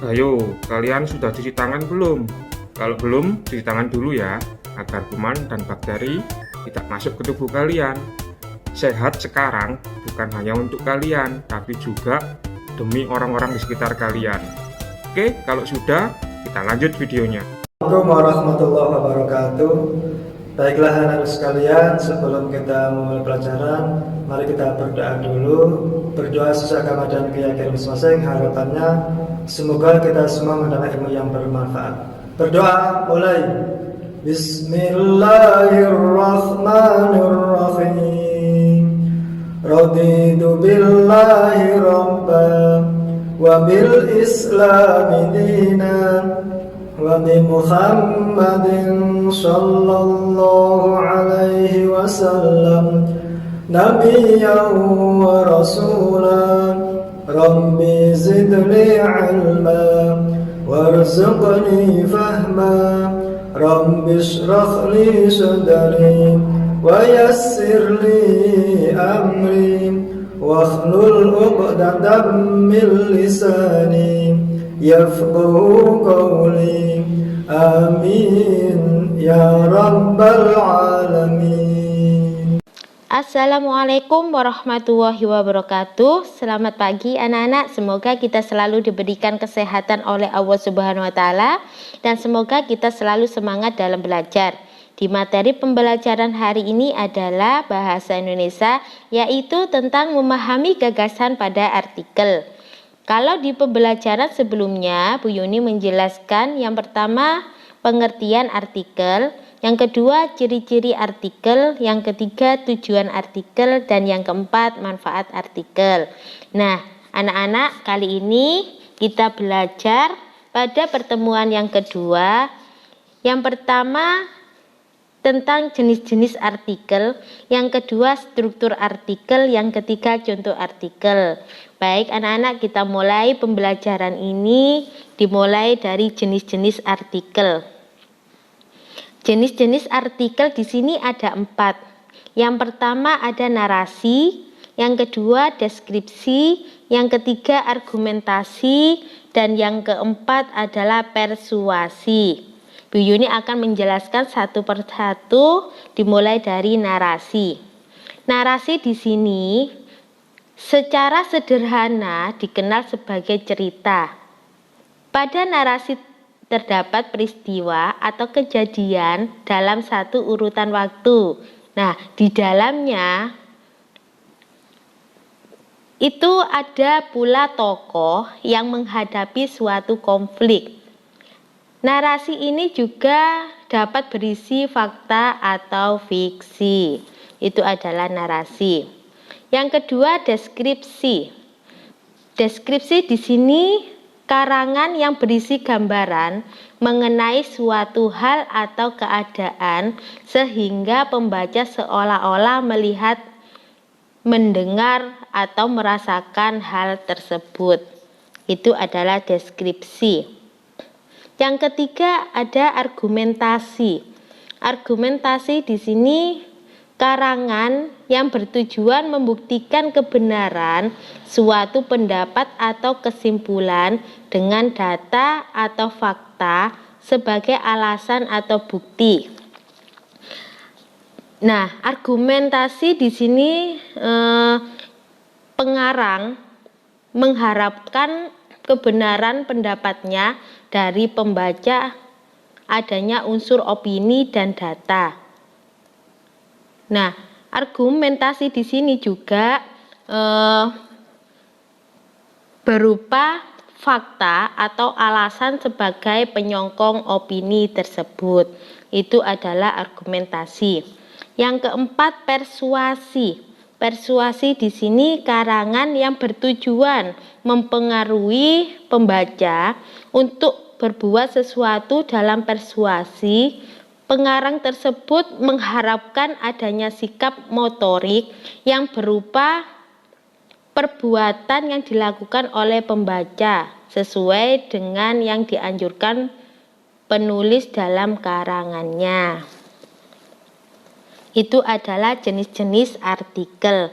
Ayo, kalian sudah cuci tangan belum? Kalau belum, cuci tangan dulu ya, agar kuman dan bakteri tidak masuk ke tubuh kalian. Sehat sekarang bukan hanya untuk kalian, tapi juga demi orang-orang di sekitar kalian. Oke, kalau sudah, kita lanjut videonya. Assalamualaikum warahmatullahi wabarakatuh. Baiklah anak-anak sekalian, sebelum kita memulai pelajaran, mari kita berdoa dulu. Berdoa sesuai agama dan keyakinan masing-masing. Harapannya semoga kita semua mendapat ilmu yang bermanfaat. Berdoa mulai. Bismillahirrahmanirrahim. Raditu billahi rabban wa bil islami dinan wa bi Muhammadin sallallahu alaihi wasallam nabiyyan wa rasulan. Rabbi zidni ilma warzuqni fahma. Rabbi shrah li sadri wa yassir li amri wahlul 'uqdatam min lisani yafqahu qawli. Amin ya rabbal alamin. Assalamualaikum warahmatullahi wabarakatuh. Selamat pagi anak-anak. Semoga kita selalu diberikan kesehatan oleh Allah Subhanahu wa taala dan semoga kita selalu semangat dalam belajar. Di materi pembelajaran hari ini adalah bahasa Indonesia, yaitu tentang memahami gagasan pada artikel. Kalau di pembelajaran sebelumnya, Bu Yuni menjelaskan yang pertama pengertian artikel, yang kedua ciri-ciri artikel, yang ketiga tujuan artikel, dan yang keempat manfaat artikel. Nah, anak-anak, kali ini kita belajar pada pertemuan yang kedua. Yang pertama tentang jenis-jenis artikel, yang kedua struktur artikel, yang ketiga contoh artikel. Baik anak-anak, kita mulai pembelajaran ini dimulai dari jenis-jenis artikel. Jenis-jenis artikel di sini ada 4. Yang pertama ada narasi, yang kedua deskripsi, yang ketiga argumentasi, dan yang keempat adalah persuasi. Bu Yuni akan menjelaskan satu persatu dimulai dari narasi. Narasi di sini secara sederhana dikenal sebagai cerita. Pada narasi terdapat peristiwa atau kejadian dalam satu urutan waktu. Nah, di dalamnya itu ada pula tokoh yang menghadapi suatu konflik. Narasi ini juga dapat berisi fakta atau fiksi. Itu adalah narasi. Yang kedua, deskripsi. Deskripsi di sini karangan yang berisi gambaran mengenai suatu hal atau keadaan sehingga pembaca seolah-olah melihat, mendengar, atau merasakan hal tersebut. Itu adalah deskripsi. Yang ketiga ada argumentasi. Argumentasi di sini karangan yang bertujuan membuktikan kebenaran suatu pendapat atau kesimpulan dengan data atau fakta sebagai alasan atau bukti. Nah, argumentasi di sini pengarang mengharapkan kebenaran pendapatnya dari pembaca adanya unsur opini dan data. Nah, argumentasi di sini juga berupa fakta atau alasan sebagai penyokong opini tersebut. Itu adalah argumentasi. Yang keempat, persuasi. Persuasi di sini karangan yang bertujuan mempengaruhi pembaca untuk berbuat sesuatu dalam persuasi. Pengarang tersebut mengharapkan adanya sikap motorik yang berupa perbuatan yang dilakukan oleh pembaca sesuai dengan yang dianjurkan penulis dalam karangannya. Itu adalah jenis-jenis artikel.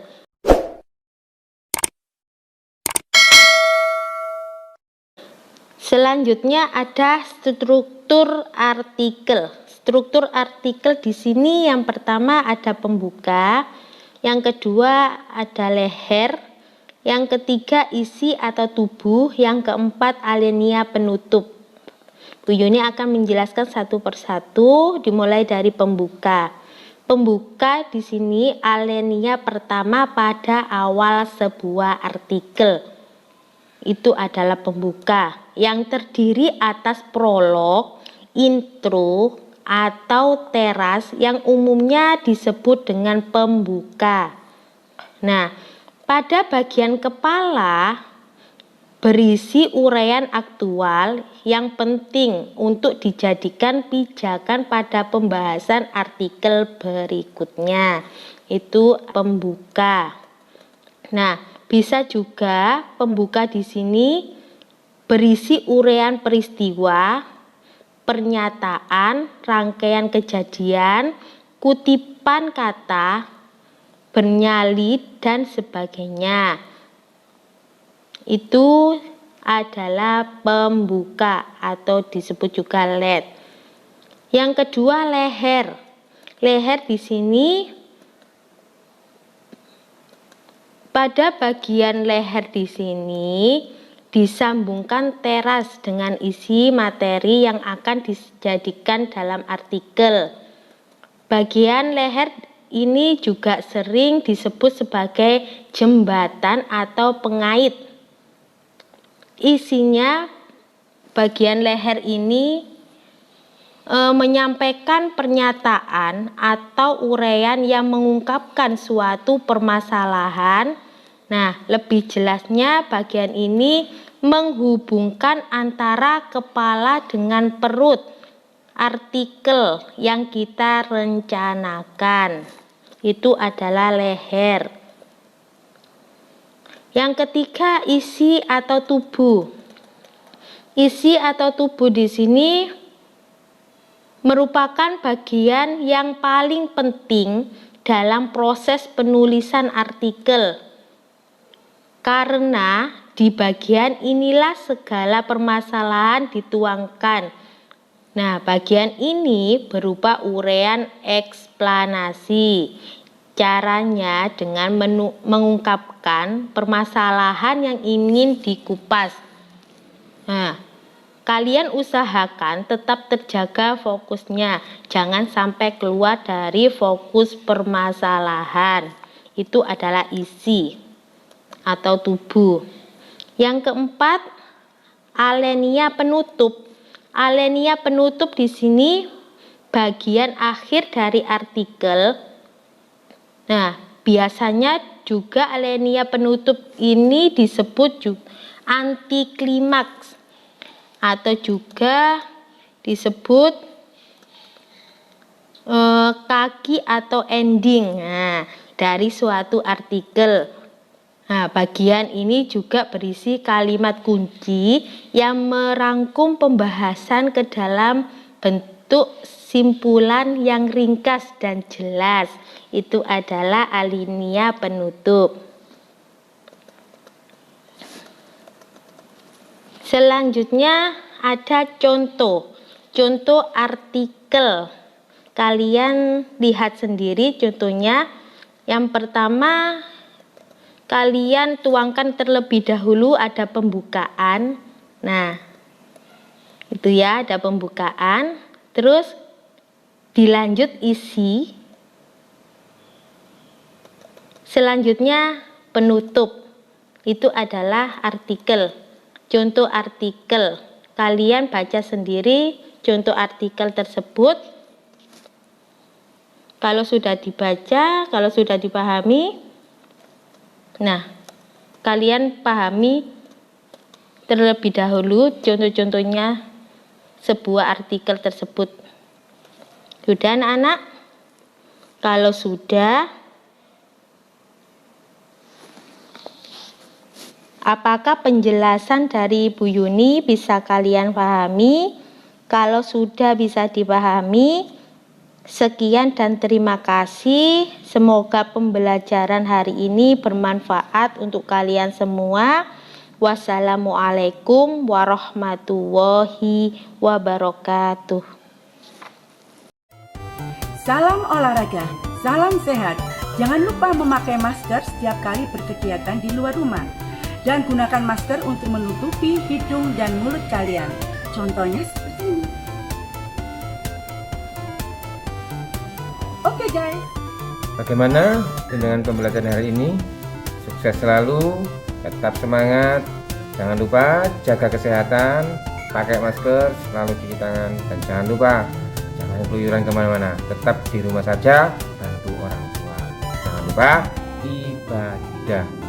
Selanjutnya ada struktur artikel. Struktur artikel di sini yang pertama ada pembuka, yang kedua ada leher, yang ketiga isi atau tubuh, yang keempat alinea penutup. Bu Yuni akan menjelaskan satu persatu, dimulai dari pembuka. Pembuka di sini alinea pertama pada awal sebuah artikel. Itu adalah pembuka yang terdiri atas prolog, intro, atau teras yang umumnya disebut dengan pembuka. Nah, pada bagian kepala berisi uraian aktual yang penting untuk dijadikan pijakan pada pembahasan artikel berikutnya. Itu pembuka. Nah, bisa juga pembuka di sini berisi uraian peristiwa, pernyataan, rangkaian kejadian, kutipan kata, bernyali, dan sebagainya. Itu adalah pembuka atau disebut juga lead. Yang kedua leher. Leher di sini pada bagian leher di sini disambungkan teras dengan isi materi yang akan dijadikan dalam artikel. Bagian leher ini juga sering disebut sebagai jembatan atau pengait. Isinya bagian leher ini menyampaikan pernyataan atau uraian yang mengungkapkan suatu permasalahan. Nah, lebih jelasnya bagian ini menghubungkan antara kepala dengan perut artikel yang kita rencanakan. Itu adalah leher. Yang ketiga, isi atau tubuh. Isi atau tubuh di sini merupakan bagian yang paling penting dalam proses penulisan artikel. Karena di bagian inilah segala permasalahan dituangkan. Nah, bagian ini berupa uraian eksplanasi. Caranya dengan mengungkapkan permasalahan yang ingin dikupas. Nah, kalian usahakan tetap terjaga fokusnya. Jangan sampai keluar dari fokus permasalahan. Itu adalah isi atau tubuh. Yang keempat, alinea penutup. Alinea penutup di sini bagian akhir dari artikel. Nah, biasanya juga alinea penutup ini disebut juga antiklimaks atau juga disebut kaki atau ending dari suatu artikel. Nah, bagian ini juga berisi kalimat kunci yang merangkum pembahasan ke dalam bentuk simpulan yang ringkas dan jelas. Itu adalah alinea penutup. Selanjutnya ada contoh artikel. Kalian lihat sendiri contohnya. Yang pertama, kalian tuangkan terlebih dahulu ada pembukaan. Nah, itu ya, ada pembukaan. Terus dilanjut isi. Selanjutnya penutup. Itu adalah artikel. Contoh artikel. Kalian baca sendiri contoh artikel tersebut. Kalau sudah dibaca, kalau sudah dipahami, nah, kalian pahami terlebih dahulu contoh-contohnya sebuah artikel tersebut. Sudah anak-anak? Kalau sudah, apakah penjelasan dari Bu Yuni bisa kalian pahami? Kalau sudah bisa dipahami, sekian dan terima kasih. Semoga pembelajaran hari ini bermanfaat untuk kalian semua. Wassalamualaikum warahmatullahi wabarakatuh. Salam olahraga, salam sehat. Jangan lupa memakai masker setiap kali berkegiatan di luar rumah. Dan gunakan masker untuk menutupi hidung dan mulut kalian. Contohnya seperti ini. Oke guys. Bagaimana dengan pembelajaran hari ini? Sukses selalu, tetap semangat. Jangan lupa jaga kesehatan, pakai masker, selalu cuci tangan, dan jangan lupa jangan keluyuran kemana-mana. Tetap di rumah saja, bantu orang tua. Jangan lupa ibadah.